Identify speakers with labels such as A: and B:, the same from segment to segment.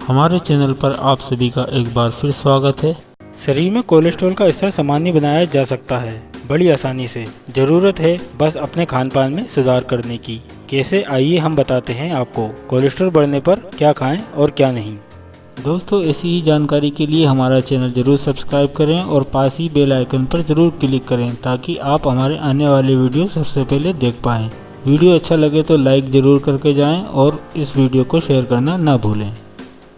A: हमारे चैनल पर आप सभी का एक बार फिर स्वागत है।
B: शरीर में कोलेस्ट्रॉल का स्तर सामान्य बनाया जा सकता है बड़ी आसानी से। ज़रूरत है बस अपने खान पान में सुधार करने की। कैसे, आइए हम बताते हैं आपको कोलेस्ट्रॉल बढ़ने पर क्या खाएं और क्या नहीं।
A: दोस्तों, ऐसी ही जानकारी के लिए हमारा चैनल जरूर सब्सक्राइब करें और पास ही बेल आइकन पर जरूर क्लिक करें ताकि आप हमारे आने वाले वीडियो सबसे पहले देख पाएँ। वीडियो अच्छा लगे तो लाइक ज़रूर करके जाएं और इस वीडियो को शेयर करना ना भूलें।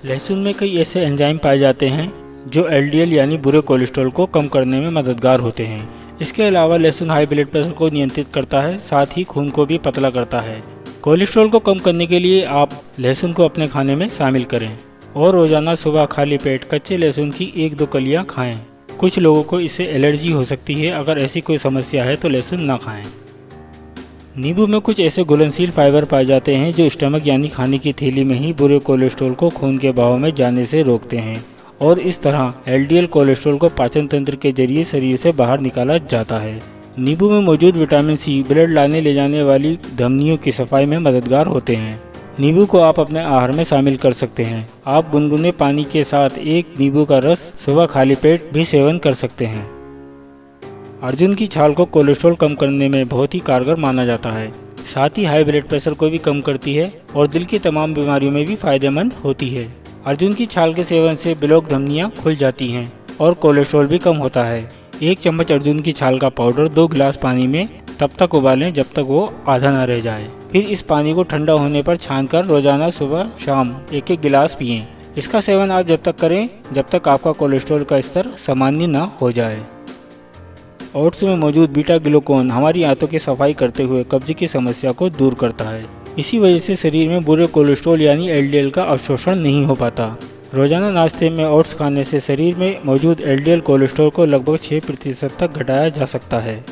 B: लहसुन में कई ऐसे एंजाइम पाए जाते हैं जो एलडीएल यानी बुरे कोलेस्ट्रॉल को कम करने में मददगार होते हैं। इसके अलावा लहसुन हाई ब्लड प्रेशर को नियंत्रित करता है, साथ ही खून को भी पतला करता है। कोलेस्ट्रॉल को कम करने के लिए आप लहसुन को अपने खाने में शामिल करें और रोजाना सुबह खाली पेट कच्चे लहसुन की 1-2 कलियां खाएं। कुछ लोगों को इससे एलर्जी हो सकती है, अगर ऐसी कोई समस्या है तो लहसुन ना खाएं। नींबू में कुछ ऐसे घुलनशील फाइबर पाए जाते हैं जो स्टमक यानी खाने की थैली में ही बुरे कोलेस्ट्रॉल को खून के बहाव में जाने से रोकते हैं और इस तरह एलडीएल कोलेस्ट्रॉल को पाचन तंत्र के जरिए शरीर से बाहर निकाला जाता है। नींबू में मौजूद विटामिन सी ब्लड लाने ले जाने वाली धमनियों की सफाई में मददगार होते हैं। नींबू को आप अपने आहार में शामिल कर सकते हैं। आप गुनगुने पानी के साथ एक नींबू का रस सुबह खाली पेट भी सेवन कर सकते हैं। अर्जुन की छाल को कोलेस्ट्रॉल कम करने में बहुत ही कारगर माना जाता है। साथ ही हाई ब्लड प्रेशर को भी कम करती है और दिल की तमाम बीमारियों में भी फायदेमंद होती है। अर्जुन की छाल के सेवन से ब्लॉक धमनियां खुल जाती हैं और कोलेस्ट्रॉल भी कम होता है। 1 चम्मच अर्जुन की छाल का पाउडर 2 गिलास पानी में तब तक उबालें जब तक वो आधा न रह जाए। फिर इस पानी को ठंडा होने पर छानकर रोजाना सुबह शाम 1-1 गिलास पिएं। इसका सेवन आप जब तक करें जब तक आपका कोलेस्ट्रॉल का स्तर सामान्य न हो जाए। ओट्स में मौजूद बीटा ग्लूकोन हमारी आंतों की सफाई करते हुए कब्ज की समस्या को दूर करता है। इसी वजह से शरीर में बुरे कोलेस्ट्रॉल यानी एलडीएल का अवशोषण नहीं हो पाता। रोजाना नाश्ते में ओट्स खाने से शरीर में मौजूद एलडीएल कोलेस्ट्रॉल को लगभग 6% तक घटाया जा सकता है।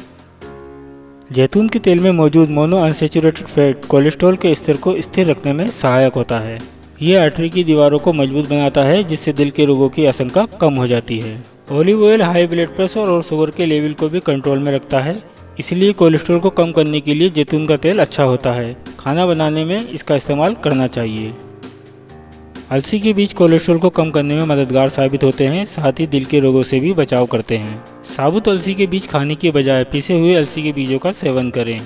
B: जैतून के तेल में मौजूद मोनो अनसैचुरेटेड फैट कोलेस्ट्रॉल के स्तर को स्थिर रखने में सहायक होता है। यह आर्टरी की दीवारों को मजबूत बनाता है जिससे दिल के रोगों की आशंका कम हो जाती है। Olive oil high blood pressure और शुगर के लेवल को भी कंट्रोल में रखता है, इसलिए कोलेस्ट्रॉल को कम करने के लिए जैतून का तेल अच्छा होता है। खाना बनाने में इसका इस्तेमाल करना चाहिए। अलसी के बीज कोलेस्ट्रॉल को कम करने में मददगार साबित होते हैं, साथ ही दिल के रोगों से भी बचाव करते हैं। साबुत अलसी के बीज खाने के बजाय पिसे हुए अलसी के बीजों का सेवन करें।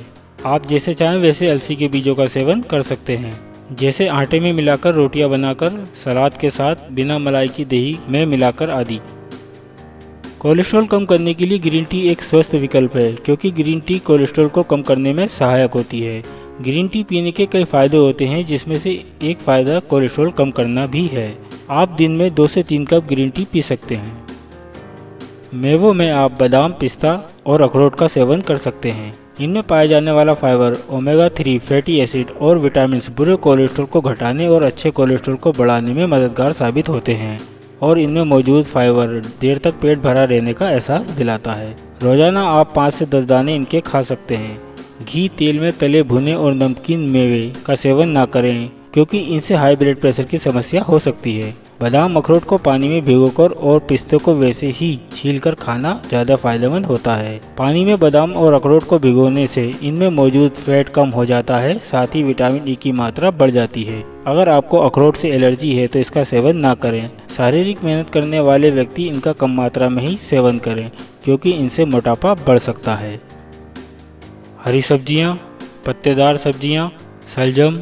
B: आप जैसे चाहें वैसे अलसी के बीजों का सेवन कर सकते हैं, जैसे आटे में मिलाकर रोटियां बनाकर, सलाद के साथ, बिना मलाई की दही में मिलाकर आदि। कोलेस्ट्रॉल कम करने के लिए ग्रीन टी एक स्वस्थ विकल्प है क्योंकि ग्रीन टी कोलेस्ट्रॉल को कम करने में सहायक होती है। ग्रीन टी पीने के कई फायदे होते हैं जिसमें से एक फ़ायदा कोलेस्ट्रॉल कम करना भी है। आप दिन में 2 से 3 कप ग्रीन टी पी सकते हैं। मेवों में आप बादाम, पिस्ता और अखरोट का सेवन कर सकते हैं। इनमें पाए जाने वाला फाइबर, ओमेगा 3 फैटी एसिड और विटामिन बुरे कोलेस्ट्रॉल को घटाने और अच्छे कोलेस्ट्रॉल को बढ़ाने में मददगार साबित होते हैं और इनमें मौजूद फाइबर देर तक पेट भरा रहने का एहसास दिलाता है। रोजाना आप 5 से 10 दाने इनके खा सकते हैं। घी, तेल में तले भुने और नमकीन मेवे का सेवन ना करें क्योंकि इनसे हाई ब्लड प्रेशर की समस्या हो सकती है। बादाम, अखरोट को पानी में भिगोकर और पिस्ते को वैसे ही छीलकर खाना ज़्यादा फायदेमंद होता है। पानी में बादाम और अखरोट को भिगोने से इनमें मौजूद फैट कम हो जाता है, साथ ही विटामिन ई की मात्रा बढ़ जाती है। अगर आपको अखरोट से एलर्जी है तो इसका सेवन ना करें। शारीरिक मेहनत करने वाले व्यक्ति इनका कम मात्रा में ही सेवन करें क्योंकि इनसे मोटापा बढ़ सकता है। हरी सब्जियां, पत्तेदार सब्जियां, शलजम,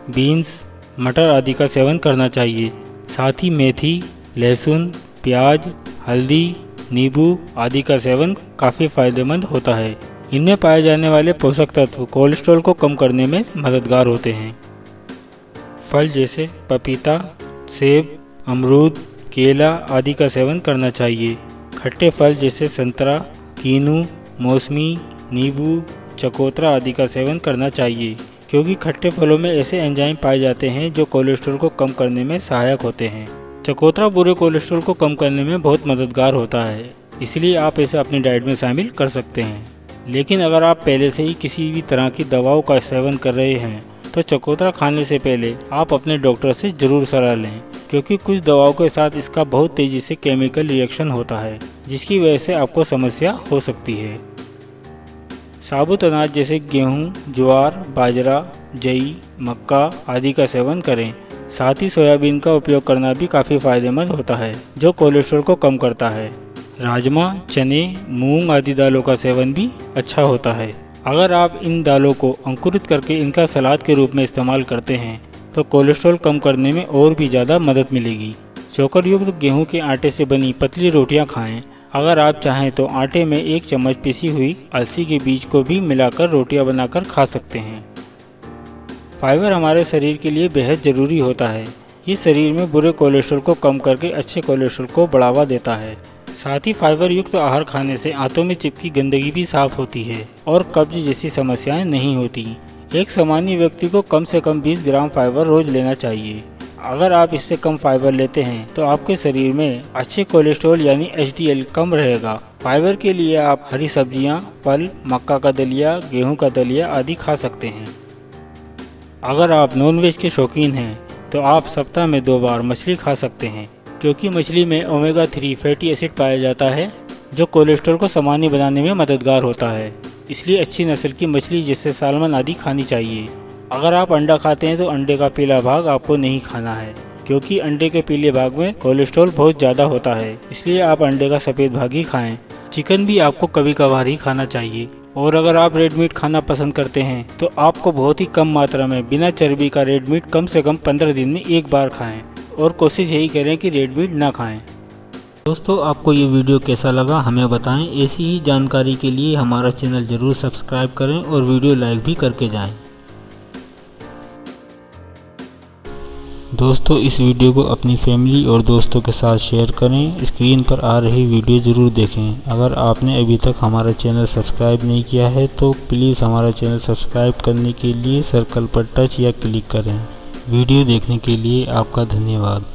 B: बीन्स, मटर आदि का सेवन करना चाहिए। साथ ही मेथी, लहसुन, प्याज, हल्दी, नींबू आदि का सेवन काफ़ी फायदेमंद होता है। इनमें पाए जाने वाले पोषक तत्व कोलेस्ट्रॉल को कम करने में मददगार होते हैं। फल जैसे पपीता, सेब, अमरूद, केला आदि का सेवन करना चाहिए। खट्टे फल जैसे संतरा, कीनू, मौसमी, नींबू, चकोतरा आदि का सेवन करना चाहिए क्योंकि खट्टे फलों में ऐसे एंजाइम पाए जाते हैं जो कोलेस्ट्रॉल को कम करने में सहायक होते हैं। चकोतरा बुरे कोलेस्ट्रॉल को कम करने में बहुत मददगार होता है, इसलिए आप इसे अपनी डाइट में शामिल कर सकते हैं। लेकिन अगर आप पहले से ही किसी भी तरह की दवाओं का सेवन कर रहे हैं तो चकोतरा खाने से पहले आप अपने डॉक्टर से ज़रूर सलाह लें क्योंकि कुछ दवाओं के साथ इसका बहुत तेज़ी से केमिकल रिएक्शन होता है जिसकी वजह से आपको समस्या हो सकती है। साबुत अनाज जैसे गेहूं, ज्वार, बाजरा, जई, मक्का आदि का सेवन करें। साथ ही सोयाबीन का उपयोग करना भी काफ़ी फायदेमंद होता है, जो कोलेस्ट्रॉल को कम करता है। राजमा, चने, मूंग आदि दालों का सेवन भी अच्छा होता है। अगर आप इन दालों को अंकुरित करके इनका सलाद के रूप में इस्तेमाल करते हैं तो कोलेस्ट्रॉल कम करने में और भी ज़्यादा मदद मिलेगी। चोकर युक्त गेहूं के आटे से बनी पतली रोटियां खाएं। अगर आप चाहें तो आटे में 1 चम्मच पिसी हुई अलसी के बीज को भी मिलाकर रोटियां बनाकर खा सकते हैं। फाइबर हमारे शरीर के लिए बेहद ज़रूरी होता है। ये शरीर में बुरे कोलेस्ट्रॉल को कम करके अच्छे कोलेस्ट्रॉल को बढ़ावा देता है। साथ ही फाइबर युक्त आहार खाने से आंतों में चिपकी गंदगी भी साफ होती है और कब्ज जैसी समस्याएं नहीं होती। एक सामान्य व्यक्ति को कम से कम 20 ग्राम फाइबर रोज लेना चाहिए। अगर आप इससे कम फाइबर लेते हैं तो आपके शरीर में अच्छे कोलेस्ट्रॉल यानी HDL कम रहेगा। फाइबर के लिए आप हरी सब्जियां, फल, मक्का का दलिया, गेहूं का दलिया आदि खा सकते हैं। अगर आप नॉनवेज के शौकीन हैं तो आप सप्ताह में 2 बार मछली खा सकते हैं, क्योंकि मछली में ओमेगा 3 फैटी एसिड पाया जाता है जो कोलेस्ट्रॉल को सामान्य बनाने में मददगार होता है। इसलिए अच्छी नस्ल की मछली जैसे सालमन आदि खानी चाहिए। अगर आप अंडा खाते हैं तो अंडे का पीला भाग आपको नहीं खाना है, क्योंकि अंडे के पीले भाग में कोलेस्ट्रॉल बहुत ज़्यादा होता है। इसलिए आप अंडे का सफ़ेद भाग ही खाएं। चिकन भी आपको कभी कभार ही खाना चाहिए। और अगर आप रेड मीट खाना पसंद करते हैं तो आपको बहुत ही कम मात्रा में बिना चर्बी का रेड मीट कम से कम 15 दिन में 1 बार खाएं और कोशिश यही करें कि रेड मीट ना खाएं।
A: दोस्तों, आपको ये वीडियो कैसा लगा हमें बताएं। ऐसी ही जानकारी के लिए हमारा चैनल ज़रूर सब्सक्राइब करें और वीडियो लाइक भी करके जाएं। दोस्तों, इस वीडियो को अपनी फैमिली और दोस्तों के साथ शेयर करें। स्क्रीन पर आ रही वीडियो ज़रूर देखें। अगर आपने अभी तक हमारा चैनल सब्सक्राइब नहीं किया है तो प्लीज़ हमारा चैनल सब्सक्राइब करने के लिए सर्कल पर टच या क्लिक करें। वीडियो देखने के लिए आपका धन्यवाद।